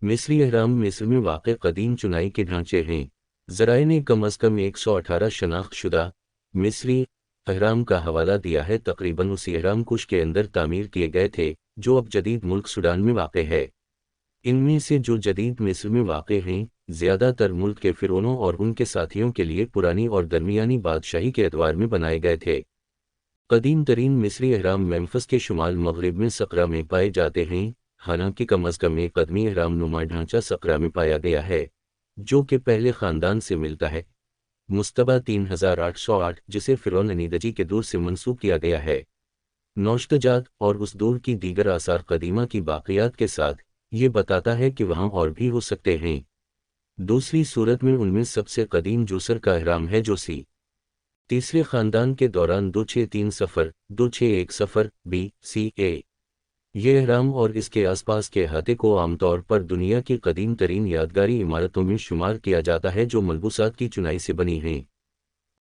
मिस्री अहराम मिस्र में वाक़ क़दीम चुनाई के ढांचे हैं। ज़राए ने कम अज़ कम 118 शनाख्तशुदा मिस्री अहराम का हवाला दिया है, तकरीबन उसी अहराम कुश के अंदर तामीर किए गए थे जो अब जदीद मुल्क सूडान में वाक़ है। इनमें से जो जदीद मिस्र में वाक़ हैं, ज़्यादातर मुल्क के फ़िरौनों और उनके साथियों के लिए पुरानी और दरमियानी बादशाही के एतबार में बनाए गए थे। कदीम तरीन मिस्री अहराम मेम्फिस के शुमाल मगरिब में सकरा में पाए जाते हैं, हालांकि कम अज़ कम एक कदमी अहराम नुमा ढांचा सकरा में पाया गया है, जो कि पहले ख़ानदान से मिलता है, मुस्तबा 3808, जिसे फ़िरौन अनीदजी के दौर से मंसूब किया गया है। नौश्तजात और उस दौर की दीगर आसार कदीमा की बाक़ियात के साथ ये बताता है कि वहाँ और भी हो सकते हैं। दूसरी सूरत में उनमें सबसे कदीम जूसर का अहराम है, जो तीसरे ख़ानदान के दौरान 263 सफ़र 261 सफ़र BCA। ये अहराम और इसके आसपास के अहाते को आमतौर पर दुनिया की कदीम तरीन यादगारी इमारतों में शुमार किया जाता है जो मलबूसात की चुनाई से बनी हैं।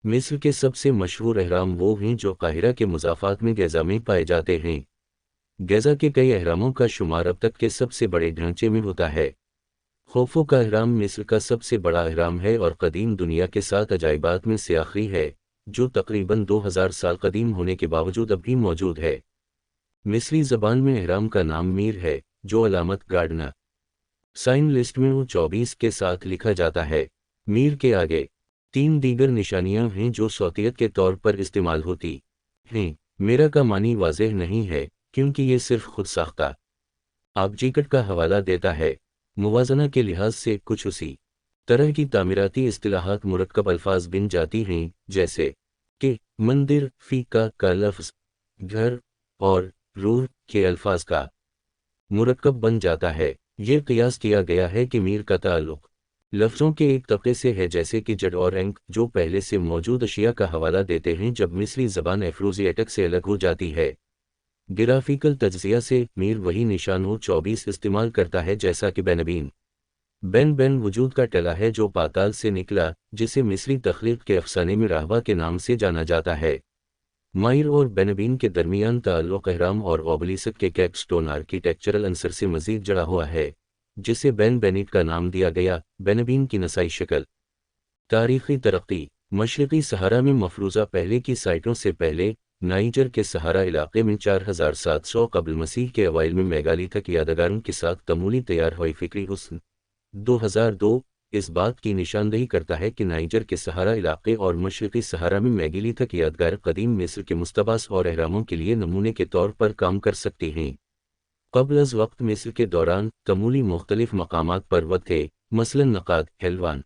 मिस्र के सबसे मशहूर अहराम वो हैं जो काहिरा के मुज़ाफ़ात में गैज़ा में पाए जाते हैं। गैज़ा के कई अहरामों का शुमार अब तक के सबसे बड़े ढांचे में होता है। खोफो का अहराम मिस्र का सबसे बड़ा अहराम है और कदीम दुनिया के 7 अजाइबात में से आखिरी है, जो तकरीबन 2000 साल कदीम होने के बावजूद अब भी मौजूद है। मिस्री ज़बान में अहराम का नाम मीर है, जो अलामत गार्डना साइन लिस्ट में वो 24 के साथ लिखा जाता है। मीर के आगे 3 दीगर निशानियां हैं जो सौतियत के तौर पर इस्तेमाल होती हैं। मेरा का मानी वाज़ेह नहीं है क्योंकि ये सिर्फ खुद साख्ता आबजीकट का हवाला देता है। मुवाजना के लिहाज से कुछ उसी तरह की तामीराती इस्तिलाहात मुरक्कब अल्फाज बिन जाती हैं, जैसे कि मंदिर, फ़ीका का लफ्ज़ घर और रूह के अल्फाज का मुरक्कब बन जाता है। ये क़ियास किया गया है कि मीर का ताल्लुक़ लफ्ज़ों के एक तबके से है, जैसे कि जड और एंक, जो पहले से मौजूद अशिया का हवाला देते हैं जब मिस्री ज़बान एफ्रोज़िएटिक से अलग हो जाती है। ग्राफिकल तज्ज़िया से मीर वही निशान हो 24 इस्तेमाल करता है जैसा कि बेनबीन बेन वजूद का टला है जो पाताल से निकला, जिसे मिस्री तख्लीक के अफसाने में राहबा के नाम से जाना जाता है। मायर और बेनबीन के दरमियान ताल्लुक़ अहराम और ओबेलिस्क के कैपस्टोन आर्किटेक्चरल अंसर से मज़ीद जड़ा हुआ है, जिसे बेनिट का नाम दिया गया। बेनबीन की नसाई शक्ल। तारीख़ी तरक्की। मशरक़ी सहारा में मफरूज़ा पहले की साइटों से पहले नाइजर के सहारा इलाक़े में 4700 क़ब्ल मसीह के अवाइल में मेगालिथिक यादगारों के साथ तमूली तैयार हुई फ़िक्री हुस्न 2002 इस बात की निशानदेही करता है कि नाइजर के सहारा इलाक़े और मशरक़ी सहारा में मेगालिथिक यादगार कदीम मिस्र के मुस्तबास और अहरामों के लिए नमूने के तौर पर काम कर सकती हैं। क़ब्ल अज़ वक्त मिस्र के दौरान तमूली मुख्तलिफ मकामात पर वक़्त थे, मसलन नक़ाद, हेलवान।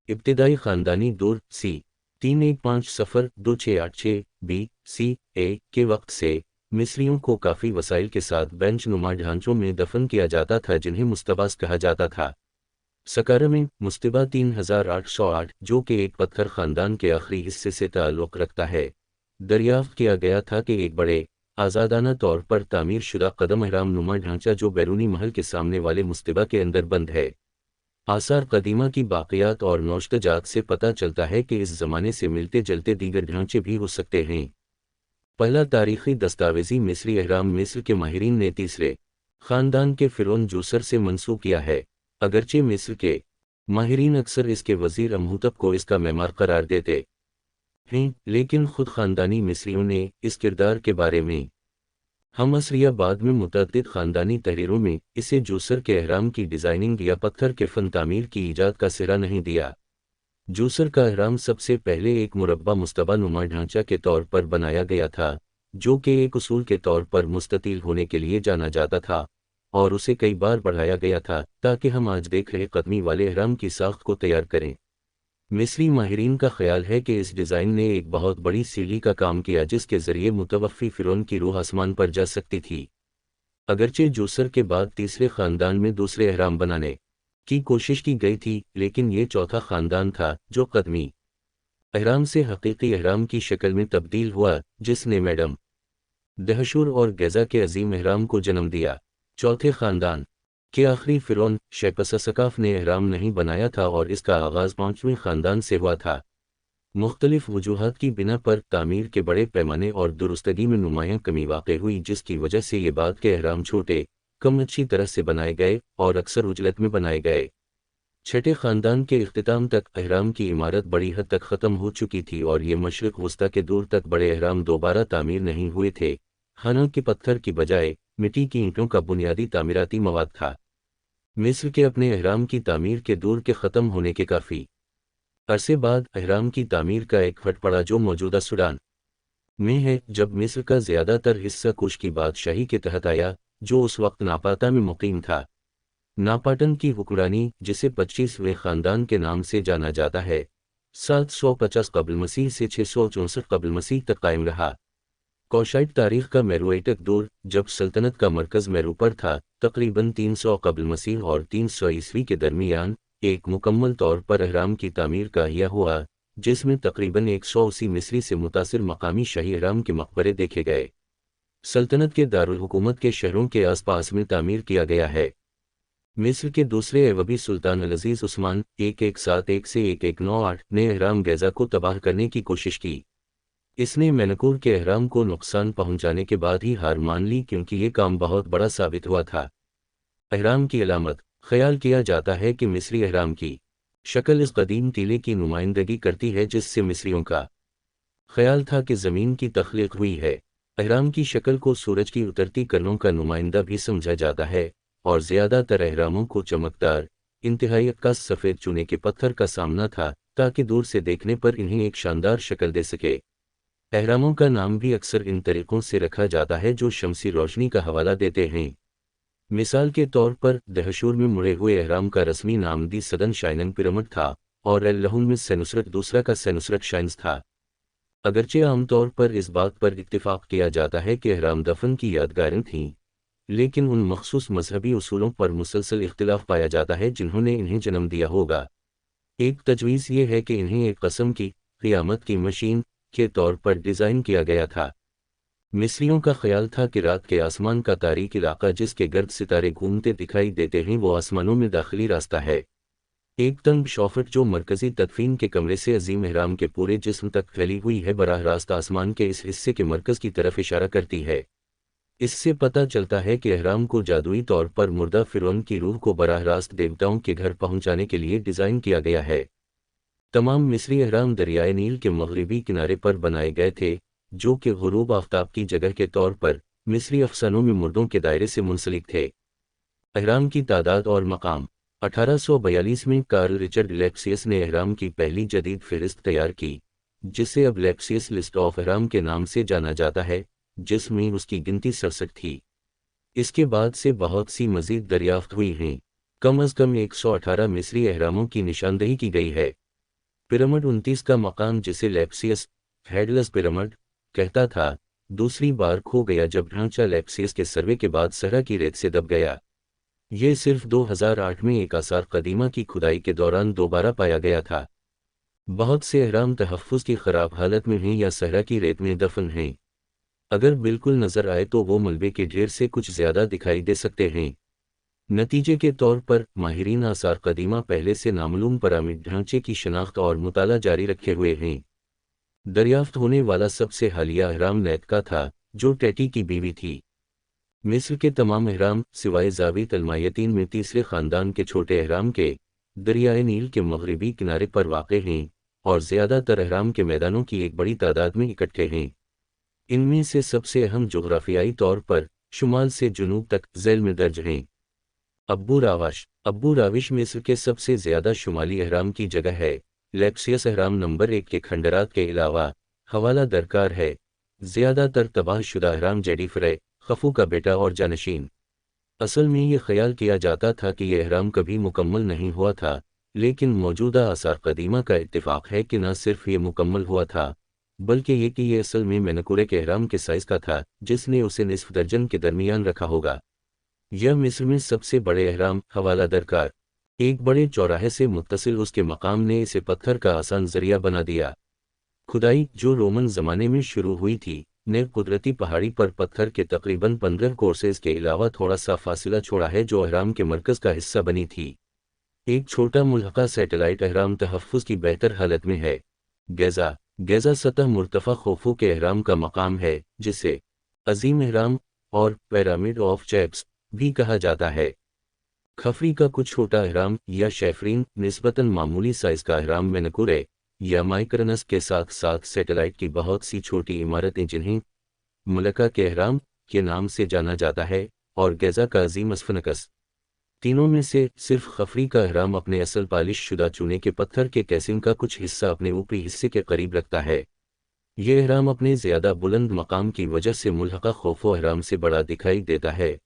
इब्तिदाई ख़ानदानी दौर C315 सफ़र 2686 BCA के वक्त से मिस्रियों को काफ़ी वसाइल के साथ बेंच नुमा ढांचों में दफन किया जाता था जिन्हें मुस्तबास कहा जाता था। सकारा में मुस्तबा 3808, जो कि एक पत्थर ख़ानदान के आखिरी हिस्से से ताल्लुक़ रखता है, दरियाफ़्त किया गया था कि एक बड़े आज़ादाना तौर पर तामीर शुदा कदम अहराम नुमा ढांचा जो बैरूनी महल के सामने वाले मुस्तबा के अंदर बंद है। आसार कदीमा की बाक़ियात और नौश्तजात से पता चलता है कि इस ज़माने से मिलते जलते दीगर ढांचे भी हो सकते हैं। पहला तारीख़ी दस्तावेज़ी मिस्री अहराम मिस्र के माहिरीन ने तीसरे ख़ानदान के फ़िरौन जूसर से मंसूब किया है, अगरचे मिस्र के माहिरीन अक्सर इसके वज़ीर अमहूतब को इसका मेमार करार देते हैं, लेकिन ख़ुद ख़ानदानी मिस्रियों ने इस किरदार के बारे में हम असरिया बाद में मुतअद्दिद ख़ानदानी तहरीरों में इसे जूसर के अहराम की डिज़ाइनिंग या पत्थर के फ़न तामीर की ईजाद का सिरा नहीं दिया। जूसर का अहराम सबसे पहले एक मुरब्बा मुस्तबा नुमा ढांचा के तौर पर बनाया गया था, जो कि एक उसूल के तौर पर मुस्ततील होने के लिए जाना जाता था, और उसे कई बार बढ़ाया गया था ताकि हम आज देख रहे कदमी वाले अहराम की साख्त को तैयार करें। मिस्री माहिरीन का ख्याल है कि इस डिज़ाइन ने एक बहुत बड़ी सीढ़ी का काम किया जिसके ज़रिए मुतवफ़्फ़ी फ़िरौन की रूह आसमान पर जा सकती थी। अगरचे जूसर के बाद तीसरे ख़ानदान में दूसरे अहराम बनाने की कोशिश की गई थी, लेकिन ये चौथा ख़ानदान था जो कदमी अहराम से हकीकी अहराम की शक्ल में तब्दील हुआ, जिसने मैडम दहशूर और गैज़ा के अजीम अहराम को जन्म दिया। चौथे ख़ानदान के आखिरी फ़िरौन शेपससकाफ ने अहराम नहीं बनाया था और इसका आगाज़ 5वें ख़ानदान से हुआ था। मुख्तलिफ वजूहात की बिना पर तामीर के बड़े पैमाने और दुरुस्तगी में नुमायाँ कमी वाक़ हुई, जिसकी वजह से ये बाद के अहराम छोटे कम अच्छी तरह से बनाए गए और अक्सर उजलत में बनाए गए। छठे खानदान के इख्तिताम तक अहराम की इमारत बड़ी हद तक ख़त्म हो चुकी थी और ये मशरिक़ वस्ता के दूर तक बड़े अहराम दोबारा तामीर नहीं हुए थे। हालांकि पत्थर की बजाय मिट्टी की ईंटों का बुनियादी तामीराती मवाद था। मिस्र के अपने अहराम की तामीर के दौर के ख़त्म होने के काफ़ी अरसे बाद अहराम की तामीर का एक फट पड़ा जो मौजूदा सूडान में है, जब मिस्र का ज़्यादातर हिस्सा कुश की बादशाही के तहत आया, जो उस वक्त नापाता में मुकीम था। नापाटन की हुक्मरानी, जिसे 25वें ख़ानदान के नाम से जाना जाता है, 750 कबल मसीह से 664 कबल मसीह तक कायम रहा। कौशाइट तारीख़ का मेरोइटक दौर, जब सल्तनत का मरकज़ मेरू पर था, तकरीबन 300 कबल मसीह और 300 ईस्वी के दरमियान एक मुकम्मल तौर पर अहराम की तामीर का अहिया हुआ, जिसमें तकरीबन 180 मिस्री से मुतासिर मकामी शाही अहराम के मकबरे देखे गए। सल्तनत के दारुल हुकूमत के शहरों के आसपास में तामीर किया गया है। मिस्र के दूसरे एवबी सुल्तान अल-अज़ीज़ उस्मान 1171 से 1198 ने अहराम गैज़ा को तबाह करने की कोशिश की। इसने मेनकूर के अहराम को नुकसान पहुंचाने के बाद ही हार मान ली, क्योंकि ये काम बहुत बड़ा साबित हुआ था। अहराम की अलामत, ख्याल किया जाता है कि मिस्री अहराम की शक्ल इस कदीम टीले की नुमाइंदगी करती है जिससे मिस्रियों का ख्याल था कि ज़मीन की तख्लीक हुई है। अहराम की शक्ल को सूरज की उतरती किरणों का नुमाइंदा भी समझा जाता है और ज़्यादातर अहरामों को चमकदार, इंतहाई अक्कास सफ़ेद चूने के पत्थर का सामना था, ताकि दूर से देखने पर इन्हें एक शानदार शक्ल दे सके। अहरामों का नाम भी अक्सर इन तरीक़ों से रखा जाता है जो शमसी रोशनी का हवाला देते हैं। मिसाल के तौर पर दहशूर में मुड़े हुए अहराम का रस्मी नाम दी सदन शाइनिंग पिरामिड था और एल लहुन में सेनुसरत दूसरा का सेनुसरत शाइन्स था। अगरचे आमतौर पर इस बात पर इत्तिफाक किया जाता है कि अहराम दफन की यादगारें थीं, लेकिन उन मखसूस मजहबी उसूलों पर मुसलसल इख्तिलाफ पाया जाता है जिन्होंने इन्हें जन्म दिया होगा। एक तजवीज़ ये है कि इन्हें एक कस्म की क़ियामत की मशीन के तौर पर डिज़ाइन किया गया था। मिस्रियों का ख्याल था कि रात के आसमान का तारीक इलाका जिसके गर्द सितारे घूमते दिखाई देते हैं वो आसमानों में दाखिली रास्ता है। एक तंग शौफट जो मरकज़ी तदफीन के कमरे से अजीम अहराम के पूरे जिस्म तक फैली हुई है, बराह रास्त आसमान के इस हिस्से के मरकज़ की तरफ इशारा करती है। इससे पता चलता है कि अहराम को जादुई तौर पर मुर्दा फ़िरौन की रूह को बराह रास्त देवताओं के घर पहुंचाने के लिए डिज़ाइन किया गया है। तमाम मिस्री अहराम दरियाए नील के मगरिबी किनारे पर बनाए गए थे, जो कि गुरूब आफ्ताब की जगह के तौर पर मिस्री अफसानों में मुर्दों के दायरे से मुंसलिक थे। अहराम की तादाद और मकाम। 1842 में कार्ल रिचर्ड लेप्सियस ने अहराम की पहली जदीद फ़हरिस्त तैयार की, जिसे अब लेप्सियस लिस्ट ऑफ अहराम के नाम से जाना जाता है, जिसमें उसकी गिनती 67 थी। इसके बाद से बहुत सी मज़ीद दरियाफ्त हुई हैं। कम अज़ कम 118 मिस्री अहरामों की निशानदही की गई है। पिरामिड 29 का मकाम, जिसे लेप्सियस हेडलेस पिरामिड कहता था, दूसरी बार खो गया जब ढांचा लेप्सियस के सर्वे के बाद सहरा की रेत से दब गया। यह सिर्फ 2008 में एक आसार कदीमा की खुदाई के दौरान दोबारा पाया गया था। बहुत से अहराम तहफ़्फ़ुज़ की ख़राब हालत में हैं या सहरा की रेत में दफन हैं। अगर बिल्कुल नज़र आए तो वो मलबे के ढेर से कुछ ज़्यादा दिखाई दे सकते हैं। नतीजे के तौर पर माहिरीन आसार कदीमा पहले से नामालूम पिरामिड ढांचे की शनाख्त और मुताला जारी रखे हुए हैं। दरियाफ्त होने वाला सबसे हालिया अहराम नैत का था, जो टैटी की बीवी थी। मिस्र के तमाम अहराम सिवाय ज़ावित अल-मायतीन में तीसरे ख़ानदान के छोटे अहराम के दरियाए नील के मगरिबी किनारे पर वाक़े हैं और ज़्यादातर अहराम के मैदानों की एक बड़ी तादाद में इकट्ठे हैं। इनमें से सबसे अहम जोग्राफियाई तौर पर शुमाल से जुनूब तक ज़ैल में दर्ज हैं। अब्बू राविश मिस्र के सबसे ज़्यादा शुमाली अहराम की जगह है। लेप्सियस अहराम नंबर 1 के खंडरात के अलावा हवाला दरकार है। ज़्यादातर तबाह शुदा अहराम जेडीफरे खफू का बेटा और जानशीन। असल में ये ख्याल किया जाता था कि यह अहराम कभी मुकम्मल नहीं हुआ था, लेकिन मौजूदा आसार कदीमा का इत्तिफाक है कि न सिर्फ ये मुकम्मल हुआ था, बल्कि ये कि ये असल में मेनकुरे के अहराम के साइज़ का था, जिसने उसे निस्फ दर्जन के दरमियान रखा होगा। यह मिस्र में सबसे बड़े अहराम हवाला दरकार एक बड़े चौराहे से मुत्तसिल उसके मकाम ने इसे पत्थर का आसान जरिया बना दिया। खुदाई, जो रोमन ज़माने में शुरू हुई थी, ने कुदरती पहाड़ी पर पत्थर के तकरीबन 15 कोर्सेज के अलावा थोड़ा सा फासिला छोड़ा है जो अहराम के मरकज़ का हिस्सा बनी थी। एक छोटा मुल्हका सैटेलाइट अहराम तहफ़्फ़ुज़ की बेहतर हालत में है। गैज़ा सतह मुर्तफ़ा खोफू के अहराम का मकाम है, जिसे अज़ीम अहराम और पिरामिड ऑफ चेप्स بھی کہا جاتا ہے۔ خفری کا کچھ چھوٹا اہرام یا شیفرین نسبتاً معمولی سائز کا اہرام مینکورے یا مائکرنس کے ساتھ ساتھ سیٹلائٹ کی بہت سی چھوٹی عمارتیں جنہیں ملکہ کے اہرام کے نام سے جانا جاتا ہے، اور گیزا کا عظیم اسفنکس۔ تینوں میں سے صرف خفری کا اہرام اپنے اصل پالش شدہ چونے کے پتھر کے کیسنگ کا کچھ حصہ اپنے اوپری حصے کے قریب رکھتا ہے۔ یہ اہرام اپنے زیادہ بلند مقام کی وجہ سے ملحقہ خوفو اہرام سے بڑا دکھائی دیتا ہے،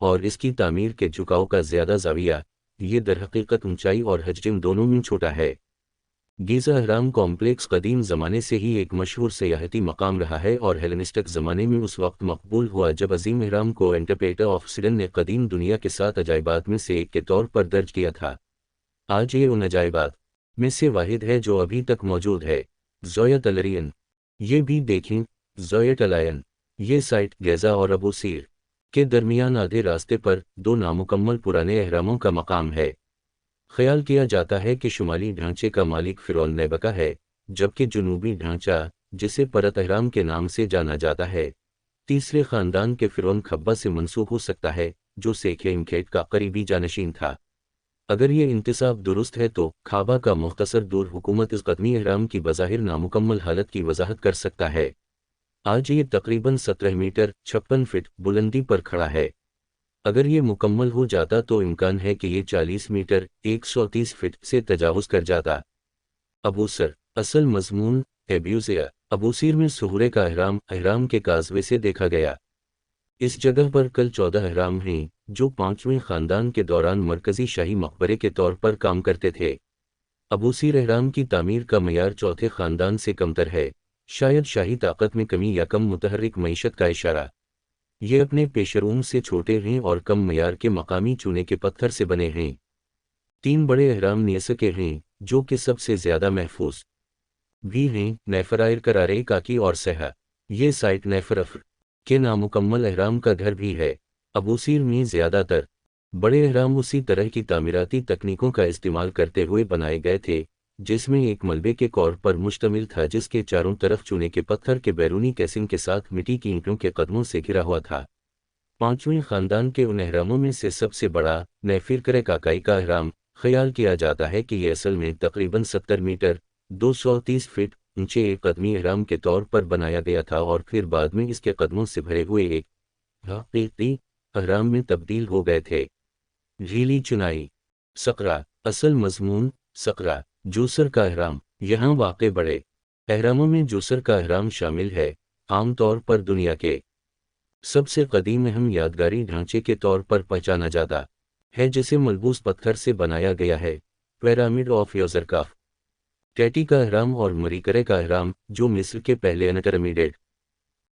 اور اس کی تعمیر کے جھکاؤ کا زیادہ زاویہ، یہ درحقیقت اونچائی اور حجم دونوں میں چھوٹا ہے۔ گیزا اہرام کمپلیکس قدیم زمانے سے ہی ایک مشہور سیاحتی مقام رہا ہے، اور ہیلینسٹک زمانے میں اس وقت مقبول ہوا جب عظیم اہرام کو انٹرپریٹر آف سیڈن نے قدیم دنیا کے 7 عجائبات میں سے ایک کے طور پر درج کیا تھا۔ آج یہ ان عجائبات میں سے واحد ہے جو ابھی تک موجود ہے۔ زویت الرین، یہ بھی دیکھیں، زویت العین۔ یہ سائٹ گیزا اور ابو سیر کے درمیان آدھے راستے پر 2 نامکمل پرانے اہراموں کا مقام ہے۔ خیال کیا جاتا ہے کہ شمالی ڈھانچے کا مالک فرعون نیبکا ہے، جبکہ جنوبی ڈھانچہ، جسے پرت اہرام کے نام سے جانا جاتا ہے، تیسرے خاندان کے فرعون خبا سے منسوب ہو سکتا ہے، جو سیکھیمکھیٹ کا قریبی جانشین تھا۔ اگر یہ انتساب درست ہے تو کھابا کا مختصر دور حکومت اس قدمی اہرام کی بظاہر نامکمل حالت کی وضاحت کر سکتا ہے۔ آج یہ تقریباً 17 میٹر 56 فٹ بلندی پر کھڑا ہے۔ اگر یہ مکمل ہو جاتا تو امکان ہے کہ یہ 40 میٹر 130 فٹ سے تجاوز کر جاتا۔ ابوسر، اصل مضمون ایبیوزیا۔ ابوسیر میں سہورے کا اہرام کے کازوے سے دیکھا گیا۔ اس جگہ پر کل 14 اہرام ہیں، جو 5ویں خاندان کے دوران مرکزی شاہی مقبرے کے طور پر کام کرتے تھے۔ ابوسیر اہرام کی تعمیر کا معیار چوتھے خاندان سے کمتر ہے، شاید شاہی طاقت میں کمی یا کم متحرک معیشت کا اشارہ۔ یہ اپنے پیشروم سے چھوٹے ہیں اور کم معیار کے مقامی چونے کے پتھر سے بنے ہیں۔ 3 بڑے اہرام نیسا کے ہیں، جو کہ سب سے زیادہ محفوظ بھی ہیں، نیفرائر کرارے کاکی اور سہا۔ یہ سائٹ نیفرفر کے نامکمل اہرام کا گھر بھی ہے۔ ابوسیر میں زیادہ تر بڑے اہرام اسی طرح کی تعمیراتی تکنیکوں کا استعمال کرتے ہوئے بنائے گئے تھے، جس میں ایک ملبے کے کور پر مشتمل تھا جس کے چاروں طرف چونے کے پتھر کے بیرونی کیسنگ کے ساتھ مٹی کی اینٹوں کے قدموں سے گھرا ہوا تھا۔ 5ویں خاندان کے ان اہراموں میں سے سب سے بڑا نیفرکرے کاکائی کا اہرام، خیال کیا جاتا ہے کہ یہ اصل میں تقریباً 70 میٹر 230 فٹ اونچے ایک قدمی اہرام کے طور پر بنایا گیا تھا، اور پھر بعد میں اس کے قدموں سے بھرے ہوئے ایک حقیقی اہرام میں تبدیل ہو گئے تھے۔ جھیلی چنائی، سقرا، اصل مضمون سقرا، جوسر کا اہرام۔ یہاں واقع بڑے اہراموں میں جوسر کا اہرام شامل ہے، عام طور پر دنیا کے سب سے قدیم اہم یادگاری ڈھانچے کے طور پر پہچانا جاتا ہے، جسے ملبوس پتھر سے بنایا گیا ہے۔ پیرامڈ آف یوزرکاف، ٹیٹی کا اہرام اور مریکرے کا اہرام، جو مصر کے پہلے انٹرمیڈیٹ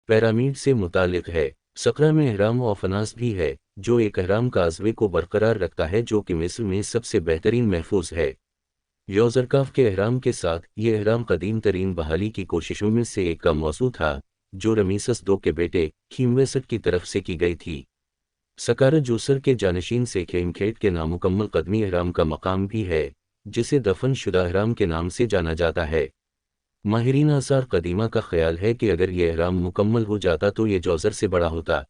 پیرامڈ سے متعلق ہے۔ سقرا میں اہرام اوفناس بھی ہے، جو ایک اہرام کازوے کو برقرار رکھتا ہے جو کہ مصر میں سب سے بہترین محفوظ ہے۔ یوزرکاف کے اہرام کے ساتھ یہ اہرام قدیم ترین بحالی کی کوششوں میں سے ایک کا موضوع تھا، جو رمیسس II کے بیٹے کھیمویسٹ کی طرف سے کی گئی تھی۔ سکارا جوسر کے جانشین سیکھیمکھیٹ کے نامکمل قدمی اہرام کا مقام بھی ہے، جسے دفن شدہ اہرام کے نام سے جانا جاتا ہے۔ ماہرین آثار قدیمہ کا خیال ہے کہ اگر یہ اہرام مکمل ہو جاتا تو یہ جوزر سے بڑا ہوتا۔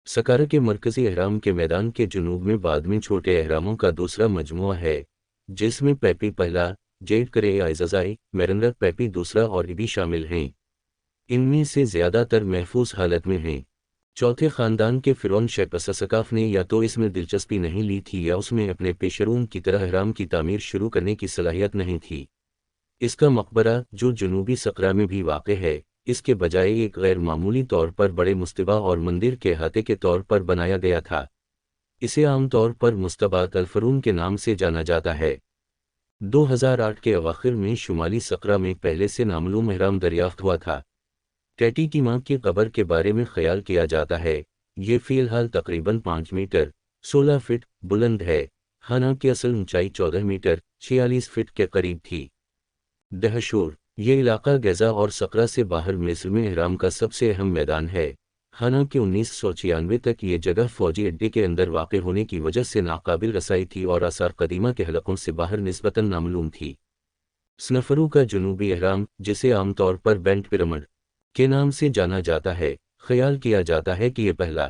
سکارا کے مرکزی اہرام کے میدان کے جنوب میں بعد میں چھوٹے اہراموں کا دوسرا مجموعہ ہے، جس میں پیپی پہلا، جیٹ کرے آئزازائی، میرنر پیپی دوسرا اور ابی شامل ہیں۔ ان میں سے زیادہ تر محفوظ حالت میں ہیں۔ چوتھے خاندان کے فرعون شیپسسکاف نے یا تو اس میں دلچسپی نہیں لی تھی یا اس میں اپنے پیشروم کی طرح اہرام کی تعمیر شروع کرنے کی صلاحیت نہیں تھی۔ اس کا مقبرہ، جو جنوبی سقرا میں بھی واقع ہے، اس کے بجائے ایک غیر معمولی طور پر بڑے مصطبہ اور مندر کے احاطے کے طور پر بنایا گیا تھا۔ اسے عام طور پر مصطبات الفرون کے نام سے جانا جاتا ہے۔ 2008 کے اواخر میں شمالی سقرا میں پہلے سے نامعلوم اہرام دریافت ہوا تھا۔ ٹیٹی کی ماں کی قبر کے بارے میں خیال کیا جاتا ہے، یہ فی الحال تقریباً 5 میٹر 16 فٹ بلند ہے، حالانکہ اصل اونچائی 14 میٹر 46 فٹ کے قریب تھی۔ دہشور، یہ علاقہ گیزا اور سقرا سے باہر مصر میں اہرام کا سب سے اہم میدان ہے، حالانکہ 1996 تک یہ جگہ فوجی اڈے کے اندر واقع ہونے کی وجہ سے ناقابل رسائی تھی اور آثار قدیمہ کے حلقوں سے باہر نسبتاً نامعلوم تھی۔ سنفرو کا جنوبی اہرام، جسے عام طور پر بینٹ پیرامڈ کے نام سے جانا جاتا ہے، خیال کیا جاتا ہے کہ یہ پہلا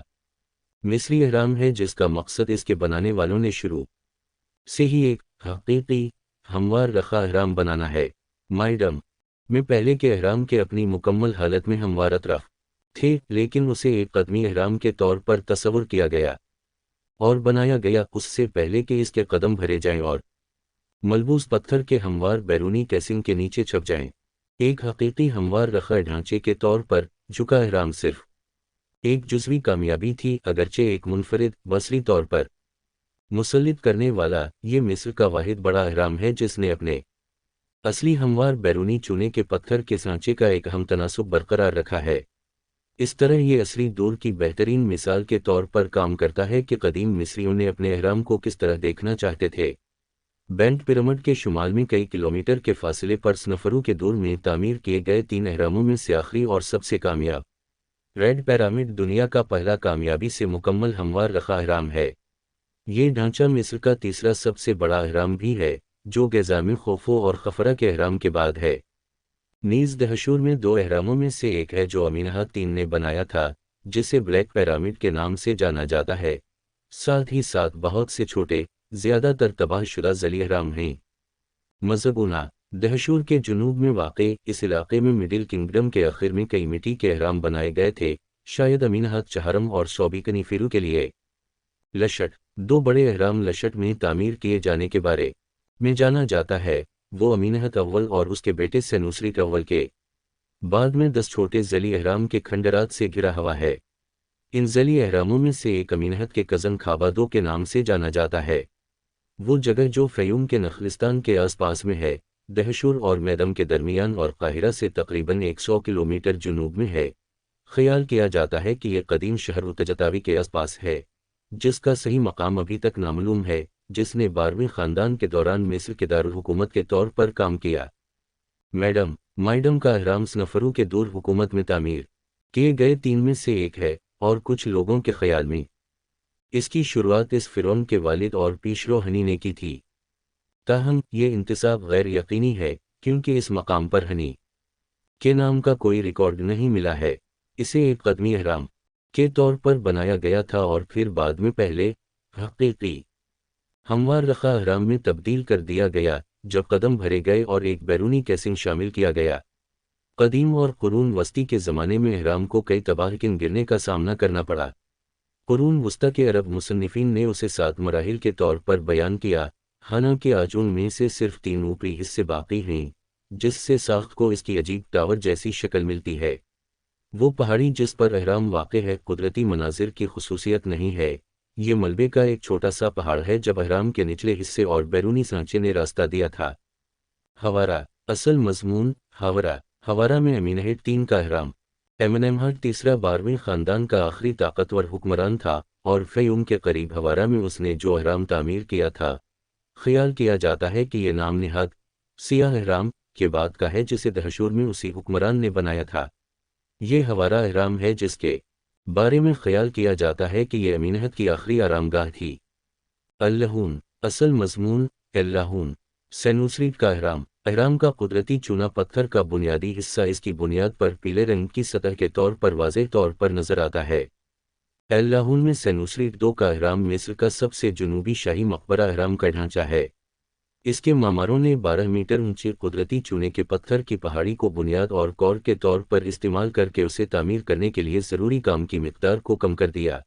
मिस्री अहराम है जिसका मकसद इसके बनाने वालों ने शुरू से ही एक हकीकी हमवार रखा अहराम बनाना है। माइडम में पहले के अहराम के अपनी मुकम्मल हालत में हमवारत रख थे, लेकिन उसे एक कदमी अहराम के तौर पर तस्वुर किया गया और बनाया गया उससे पहले कि इसके कदम भरे जाएं और मलबूस पत्थर के हमवार बैरूनी कैसिंग के नीचे छप जाएं। एक हकीकी हमवार रखा ढांचे के तौर पर झुका अहराम सिर्फ एक जुज़वी कामयाबी थी, अगरचे एक मुनफरिद बसरी तौर पर मुसल्लित करने वाला। ये मिस्र का वाहिद बड़ा अहराम है जिसने अपने असली हमवार बैरूनी चूने के पत्थर के सांचे का एक हम तनासुब बरकरार रखा है। इस तरह ये असली दूर की बेहतरीन मिसाल के तौर पर काम करता है कि कदीम मिस्रियों ने अपने अहराम को किस तरह देखना चाहते थे। बेंट पिरामिड के शुमाल में कई किलोमीटर के फासले पर स्नफरू के दूर में तामीर किए गए 3 अहरामों में से आखिरी और सबसे कामयाब रेड पिरामिड दुनिया का पहला कामयाबी से मुकम्मल हमवार रखा अहराम है। ये ढांचा मिस्र का तीसरा सबसे बड़ा अहराम भी है, जो गिज़ा खोफो और खफरा के अहराम के बाद है। नीज़ दहशूर में 2 अहरामों में से एक है जो अमीनहा 3 ने बनाया था, जिसे ब्लैक पिरामिड के नाम से जाना जाता है। साथ ही साथ बहुत से छोटे, ज़्यादातर तबाहशुदा जली अहराम हैं। मज़बूना दहशूर के जुनूब में वाक़े इस इलाके में मिडिल किंगडम के आखिर में कई मिट्टी के अहराम बनाए गए थे, शायद अमीनहा चहरम और सौबीकनी फिरू के लिए। लशट 2 बड़े अहराम लशट में तामीर किए जाने के बारे में जाना जाता है, वो अमीनहत अव्वल और उसके बेटे सेनूसरीट अव्वल के बाद में 10 छोटे जली अहराम के खंडरात से घिरा हुआ है। इन जली अहरामों में से एक अमीनहत के कज़न खाबादो के नाम से जाना जाता है। वो जगह जो फ़यूम के नखलिस्तान के आसपास में है, दहशूर और मैदम के दरमियान और काहिरा से तकरीबन 100 किलोमीटर जुनूब में है। ख्याल किया जाता है कि यह कदीम शहर उतजतावी के आसपास है, जिसका सही मकाम अभी तक नामालूम है, जिसने 12वें ख़ानदान के दौरान मिस्र के दारुल हुकूमत के तौर पर काम किया। माइडम का अहराम स्नफरू के दूर हुकूमत में तामीर किए गए 3 में से एक है, और कुछ लोगों के ख्याल में इसकी शुरुआत इस फ़िरौन के वालिद और पीशरो हनी ने की थी। ताहम ये इंतसाब गैर यकीनी है, क्योंकि इस मकाम पर हनी के नाम का कोई रिकॉर्ड नहीं मिला है। इसे एक कदमी अहराम के तौर पर बनाया गया था और फिर बाद में पहले हकीकी हमवार रखा अहराम में तब्दील कर दिया गया, जब कदम भरे गए और एक बैरूनी कैसिंग शामिल किया गया। कदीम और कुरून वस्ती के ज़माने में अहराम को कई तबाहकिन गिरने का सामना करना पड़ा। कुरून वस्ता के अरब मुसन्निफीन ने उसे 7 मराहिल के तौर पर बयान किया, हालांकि आज उनमें से सिर्फ 3 ऊपरी हिस्से बाकी हैं, जिससे साख्त को इसकी अजीब टावर जैसी शक्ल मिलती है। वो पहाड़ी जिस पर अहराम वाक़े है कुदरती मनाजिर की खुसूसियत नहीं है, ये मलबे का एक छोटा सा पहाड़ है जब अहराम के निचले हिस्से और बैरूनी सांचे ने रास्ता दिया था। हवारा असल मजमून हवारा में अमीनहेट 3 का अहराम। एमनएमहट तीसरा 12वें ख़ानदान का आखिरी ताकतवर हुक्मरान था और फ़यूम के करीब हवारा में उसने जो अहराम तामीर किया था, ख्याल किया जाता है कि यह नाम निहाद सियाह अहराम के बाद का है जिसे दहशूर में उसी हुक्मरान ने बनाया था। ये हवारा अहराम है जिसके बारे में ख्याल किया जाता है कि यह अमीनहत की आखिरी आरामगाह थी। अल्लाहून असल मजमून अल्लाहून सेनूसरीट का अहराम का कुदरती चूना पत्थर का बुनियादी हिस्सा इसकी बुनियाद पर पीले रंग की सतह के तौर पर वाज़ेह तौर पर नजर आता है। अल्लाहून में सेनूसरीट 2 का अहराम मिस्र का सबसे जुनूबी शाही मकबरा अहराम का ढांचा है। इसके मामारों ने 12 मीटर ऊंचे कुदरती चूने के पत्थर की पहाड़ी को बुनियाद और कौर के तौर पर इस्तेमाल करके उसे तामीर करने के लिए ज़रूरी काम की मिकदार को कम कर दिया।